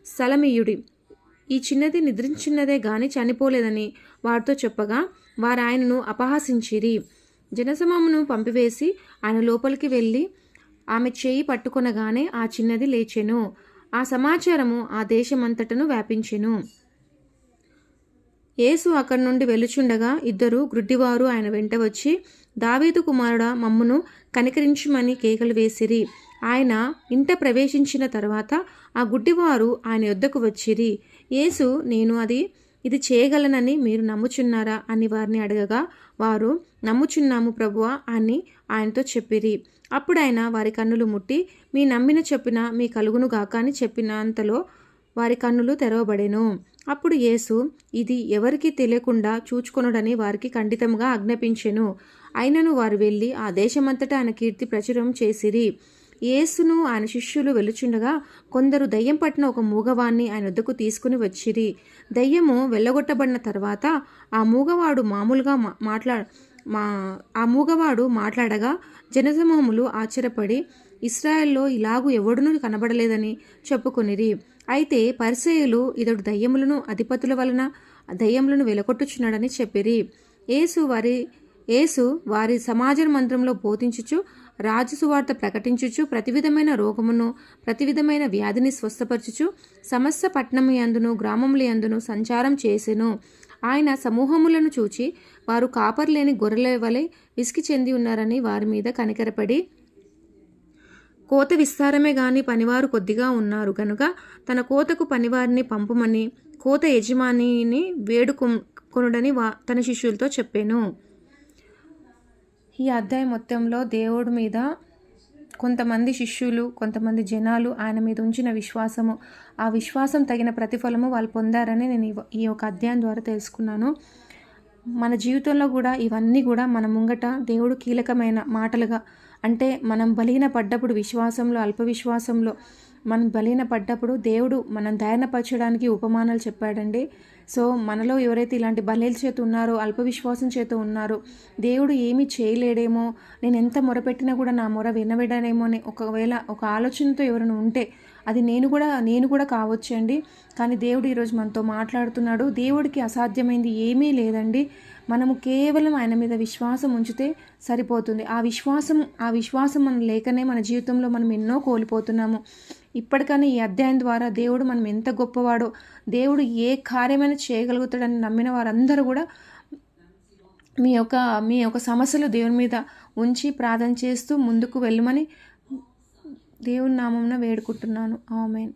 స్థలమియుడి, ఈ చిన్నది నిద్రించినదే గాని చనిపోలేదని వారితో చెప్పగా వారు ఆయనను అపహాసించిరి. జనసమూహమును పంపివేసి ఆయన లోపలికి వెళ్ళి ఆమె చేయి పట్టుకొనగానే ఆ చిన్నది లేచెను. ఆ సమాచారము ఆ దేశమంతటను వ్యాపించెను. యేసు అక్కడి నుండి వెలుచుండగా ఇద్దరు గ్రుడ్డివారు ఆయన వెంట వచ్చి, దావీదు కుమారుడా, మమ్మును కనికరించుమని కేకలు వేసిరి. ఆయన ఇంట ప్రవేశించిన తర్వాత ఆ గుడ్డివారు ఆయన యొద్దకు వచ్చిరి. యేసు, నేను ఇది చేయగలనని మీరు నమ్ముచున్నారా అని వారిని అడగగా వారు, నమ్ముచున్నాము ప్రభువా అని ఆయనతో చెప్పిరి. అప్పుడు ఆయన వారి కన్నులు ముట్టి, మీ నమ్మిన చొప్పున మీ కలుగును గాక అని చెప్పినంతలో వారి కన్నులు తెరవబడెను. అప్పుడు యేసు ఇది ఎవరికి తెలియకుండా చూచుకొనుడని వారికి ఖండితంగా ఆజ్ఞాపించెను. అయినను వారు వెళ్ళి ఆ దేశమంతటా ఆయన కీర్తి ప్రచురం చేసిరి. యేసును ఆయన శిష్యులు వెలుచుండగా కొందరు దయ్యం పట్టిన ఒక మూగవాణ్ణి ఆయన వద్దకు తీసుకుని వచ్చిరి. దయ్యము వెళ్ళగొట్టబడిన తర్వాత ఆ మూగవాడు మాట్లాడగా జనసమూహములు ఆశ్చర్యపడి ఇశ్రాయేల్లో ఇలాగూ ఎవడునూ కనబడలేదని చెప్పుకొనిరి. అయితే పరిసయ్యులు ఇతడు దయ్యములను అధిపతుల వలన దయ్యములను వెలగొట్టుచున్నాడని చెప్పిరి. యేసు వారి సమాజ మందిరంలో బోధించుచు రాజు సువార్త ప్రకటించుచు ప్రతివిధమైన రోగమును ప్రతివిధమైన వ్యాధిని స్వస్థపరచుచు సమస్త పట్టణము యందును గ్రామముల యందును సంచారం చేసెను. ఆయన సమూహములను చూచి వారు కాపర్లేని గొర్రెల వలె విసికి చెంది ఉన్నారని వారి మీద కనికరపడి, కోత విస్తారమే గాని పనివారు కొద్దిగా ఉన్నారు గనుక తన కోతకు పనివారిని పంపుమని కోత యజమానిని వేడుకొనుడని తన శిష్యులతో చెప్పాను. ఈ అధ్యాయం మొత్తంలో దేవుడి మీద కొంతమంది శిష్యులు, కొంతమంది జనాలు ఆయన మీద ఉంచిన విశ్వాసము, ఆ విశ్వాసం తగిన ప్రతిఫలము వాళ్ళు పొందారని నేను ఈ యొక్క అధ్యాయం ద్వారా తెలుసుకున్నాను. మన జీవితంలో కూడా ఇవన్నీ కూడా మన ముంగట దేవుడు కీలకమైన మాటలుగా, అంటే మనం బలహీన పడ్డప్పుడు విశ్వాసంలో, అల్ప విశ్వాసంలో మనం బలహీన పడ్డప్పుడు దేవుడు మనం ధైర్యపరచడానికి ఉపమానాలు చెప్పాడండి. సో మనలో ఎవరైతే ఇలాంటి బలీల చేత ఉన్నారో, అల్ప విశ్వాసం చేత ఉన్నారో, దేవుడు ఏమీ చేయలేడేమో, నేను ఎంత మొరపెట్టినా కూడా నా మొర వినవిడనేమో అని ఒకవేళ ఒక ఆలోచనతో ఎవరైనా ఉంటే అది నేను కూడా కావచ్చండి. కానీ దేవుడు ఈరోజు మనతో మాట్లాడుతున్నాడు. దేవుడికి అసాధ్యమైంది ఏమీ లేదండి. మనము కేవలం ఆయన మీద విశ్వాసం ఉంచితే సరిపోతుంది. ఆ విశ్వాసం మనం లేకనే మన జీవితంలో మనం ఎన్నో కోల్పోతున్నాము. ఇప్పటికైనా ఈ అధ్యాయం ద్వారా దేవుడు మనం ఎంత గొప్పవాడో, దేవుడు ఏ కార్యమైనా చేయగలుగుతాడని నమ్మిన వారందరూ కూడా మీ యొక్క సమస్యలు దేవుని మీద ఉంచి ప్రార్థన చేస్తూ ముందుకు వెళ్ళమని దేవుని నామమున వేడుకుంటున్నాను. ఆమేన్.